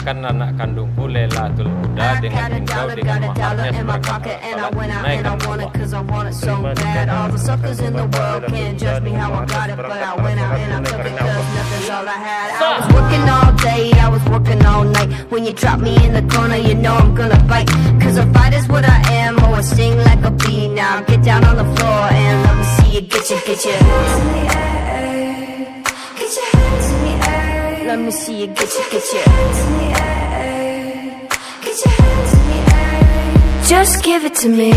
nikahkan anak kandungku Lailatul Huda dengan engkau dengan maharnya seperangkat alat tunai karena Allah. Terima nikah I was working all day, I was working all night. When you drop me in the corner, you know I'm gonna bite. Cause a fight is what I am, oh I sting like a bee. Now get down on the floor and let me see you get your hands in the air. Get your hands in the air. Let me see you get your hands in the air. Get your hands in the air. Just give it to me.